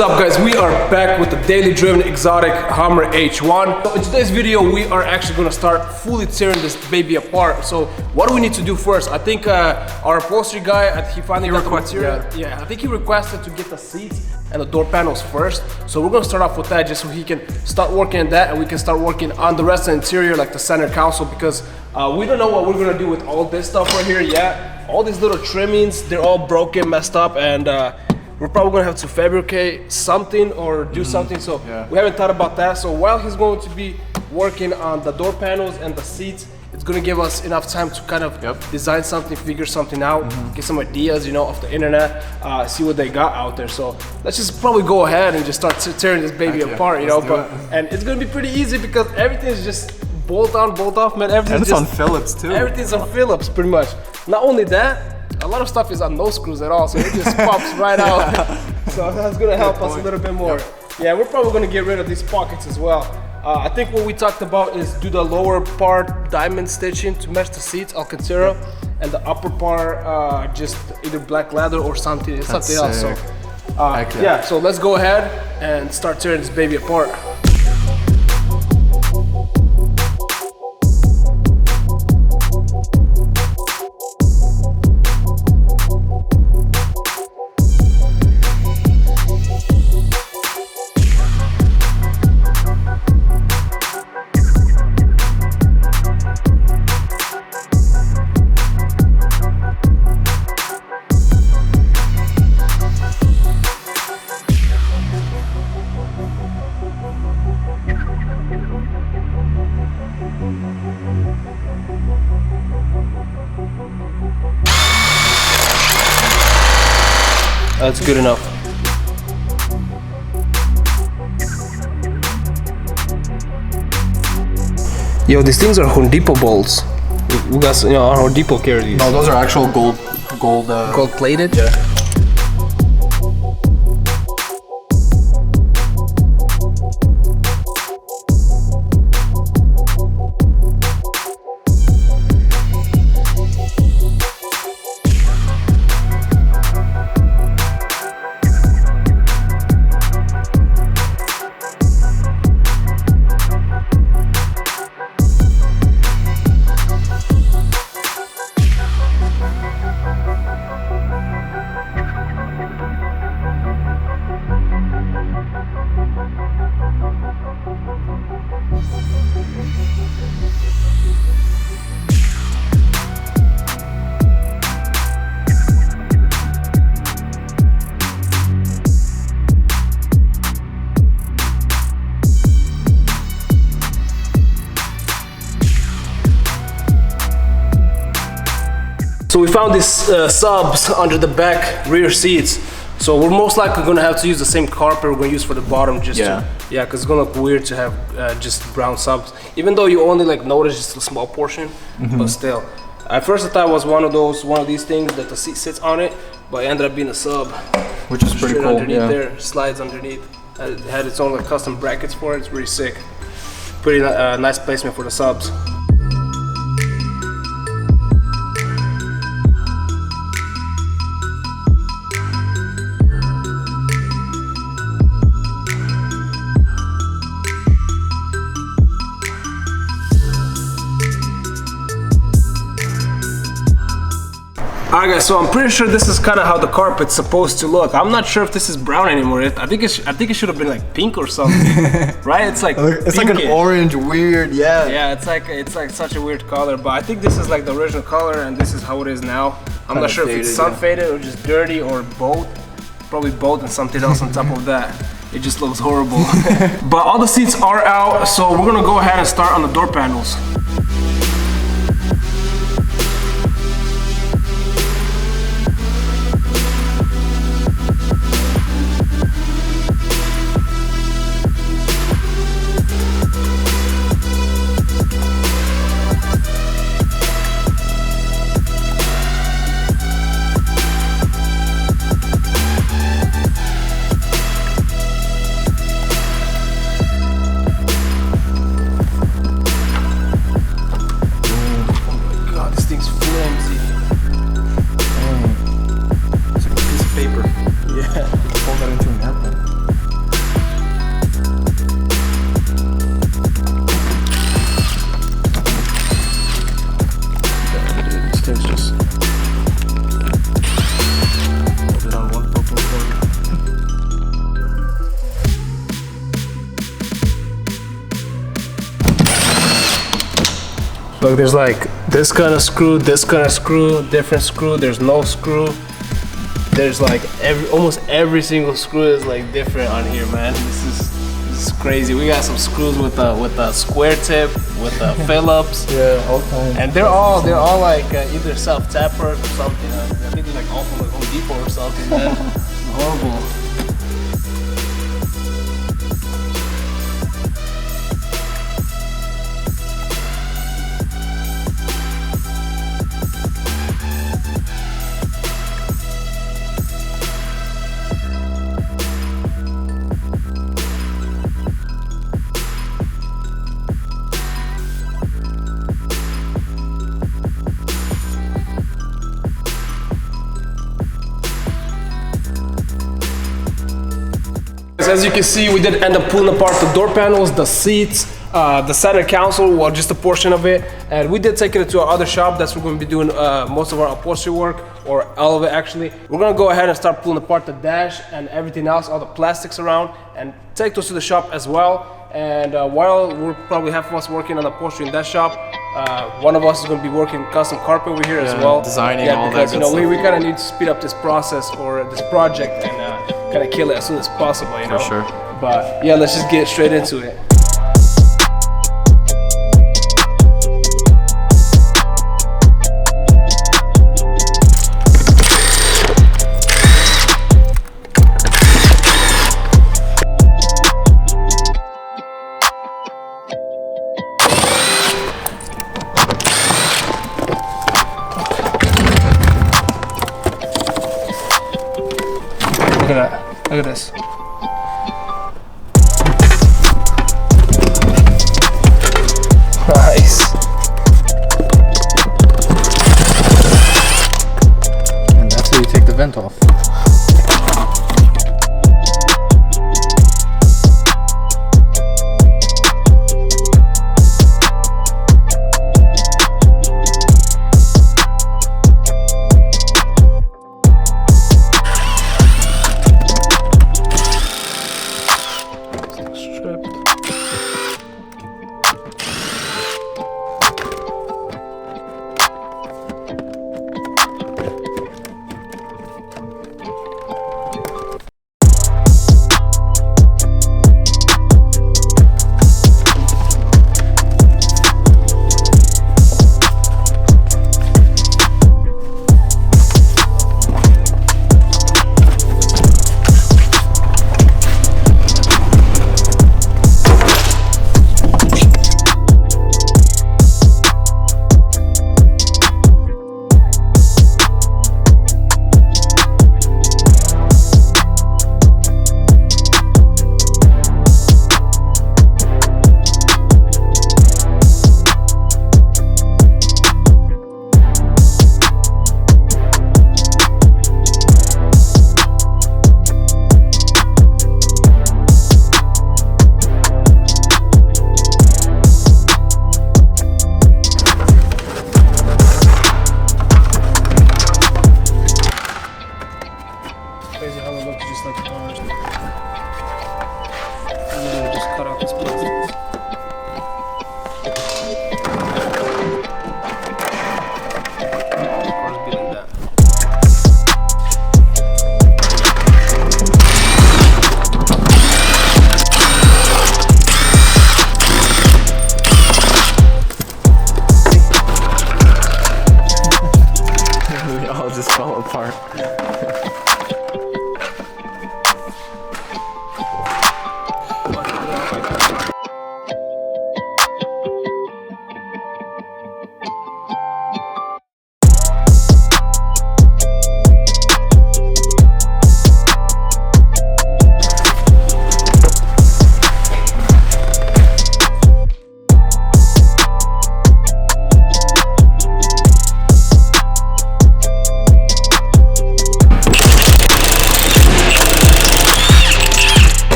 is up, guys? We are back with the daily driven exotic Hummer H1. So in today's video we are actually going to start fully tearing this baby apart. So what do we need to do first? I think our upholstery guy, he finally got the material. Yeah, I think he requested to get the seats and the door panels first. So we're going to start off with that just so he can start working on that and we can start working on the rest of the interior, like the center console, because we don't know what we're going to do with all this stuff right here yet. All these little trimmings, they're all broken, messed up, and we're probably gonna have to fabricate something or do something, so we haven't thought about that. So while he's going to be working on the door panels and the seats, it's gonna give us enough time to kind of design something, figure something out, get some ideas, you know, off the internet, see what they got out there. So let's just probably go ahead and just start tearing this baby apart, you know. And it's gonna be pretty easy because everything's just bolt on, bolt off, man. Everything's just on Phillips too. Everything's on Phillips, pretty much. Not only that, a lot of stuff is on no screws at all, so it just pops right out. So that's gonna help us a little bit more. Yeah, we're probably gonna get rid of these pockets as well. I think what we talked about is do the lower part diamond stitching to match the seats, Alcantara, and the upper part just either black leather or something else. So yeah, so let's go ahead and start tearing this baby apart. That's good enough. Yo, these things are Home Depot bolts. We got, you know, our Home Depot carry these. No, those are actual gold plated. Yeah. So we found these subs under the back rear seats. So we're most likely gonna have to use the same carpet we're gonna use for the bottom, just because it's gonna look weird to have just brown subs. Even though you only like notice just a small portion, but still. At first I thought it was one of these things that the seat sits on it, but it ended up being a sub, which is pretty cool. Underneath there, slides underneath. It had its own like custom brackets for it. It's really sick. Pretty nice placement for the subs. Alright guys, so I'm pretty sure this is kind of how the carpet's supposed to look. I'm not sure if this is brown anymore. I think it should have been like pink or something, right? It's like like an orange, weird, Yeah, it's like such a weird color. But I think this is like the original color, and this is how it is now. I'm not sure if it's sun faded or just dirty or both. Probably both and something else on top of that. It just looks horrible. But all the seats are out, so we're gonna go ahead and start on the door panels. Look, there's like this kind of screw, different screw, there's no screw. There's like almost every single screw is like different on here, man. This is crazy. We got some screws with a square tip, with Phillips. Yeah, all kinds. And they're all like either self-tappers or something. I think they're like all from like Home Depot or something, man. Horrible. As you can see, we did end up pulling apart the door panels, the seats, the center console, well, just a portion of it. And we did take it to our other shop. That's where we're going to be doing most of our upholstery work, or all of it actually. We're going to go ahead and start pulling apart the dash and everything else, all the plastics around, and take those to the shop as well. And while we're probably half of us working on upholstery in that shop, one of us is going to be working custom carpet over here as well. Designing all because, that good you know, stuff. we kind of need to speed up this process or this project and kind of kill it as soon as possible, you know? For sure. But yeah, let's just get straight into it. Look at that. Look at this. Nice. And that's how you take the vent off. Crazy how it looks just like cars. And then we just cut off this plastic. Cars be like that. We all just fall apart.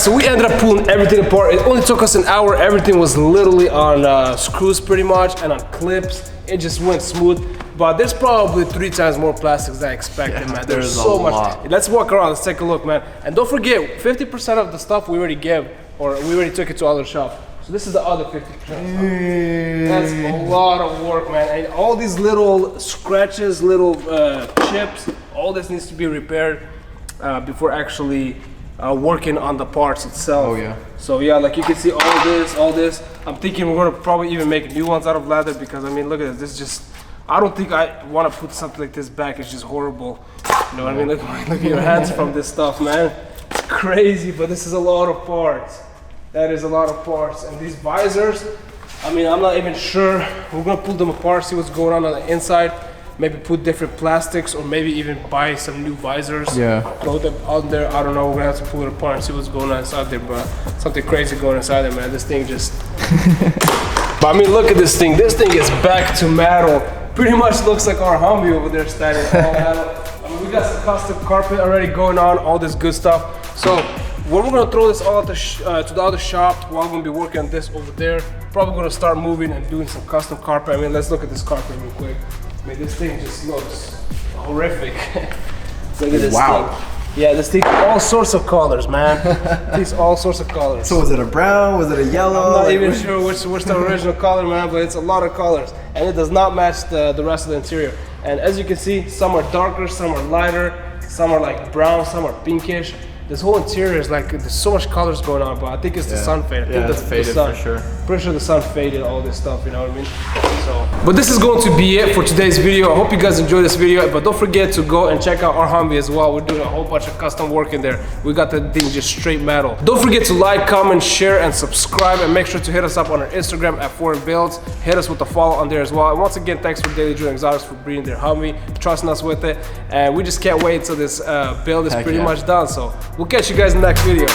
so we ended up pulling everything apart. It only took us an hour. Everything was literally on screws pretty much and on clips. It just went smooth. But there's probably 3 times more plastics than I expected, man. There's so much. Let's walk around, let's take a look, man. And don't forget, 50% of the stuff we already gave, or we already took it to other shop. So this is the other 50% stuff. That's a lot of work, man. And all these little scratches, little chips, all this needs to be repaired before actually working on the parts itself. Oh yeah. So yeah, like you can see all this. I'm thinking we're gonna probably even make new ones out of leather because I mean, look at this. This is just, I don't think I want to put something like this back. It's just horrible. You know what I mean? Look at your hands from this stuff, man. It's crazy, but this is a lot of parts. That is a lot of parts. And these visors, I mean, I'm not even sure. We're gonna pull them apart, see what's going on the inside. Maybe put different plastics, or maybe even buy some new visors. Yeah. Throw them out there. I don't know. We're gonna have to pull it apart and see what's going on inside there. But something crazy going inside there, man. This thing just. But I mean, look at this thing. This thing is back to metal. Pretty much looks like our Humvee over there standing all metal. I mean, we got some custom carpet already going on, all this good stuff. So when we're gonna throw this all at to the other shop, we're gonna be working on this over there. Probably gonna start moving and doing some custom carpet. I mean, let's look at this carpet real quick. I mean, this thing just looks horrific. Look at this thing. Yeah, this thing, all sorts of colors, man. These all sorts of colors. So was it a brown? Was it a yellow? I'm not even sure which the original color, man, but it's a lot of colors. And it does not match the rest of the interior. And as you can see, some are darker, some are lighter, some are like brown, some are pinkish. This whole interior is like, there's so much colors going on, but I think it's the sun fade. I think it's faded for sure. Pretty sure the sun faded all this stuff, you know what I mean? So, but this is going to be it for today's video. I hope you guys enjoyed this video, but don't forget to go and check out our Humvee as well. We're doing a whole bunch of custom work in there. We got the thing just straight metal. Don't forget to like, comment, share, and subscribe, and make sure to hit us up on our Instagram at Foreign Builds. Hit us with a follow on there as well. And once again, thanks for Daily Drilling Exotics for bringing their Humvee, trusting us with it. And we just can't wait until this build is pretty much done. So we'll catch you guys in the next video.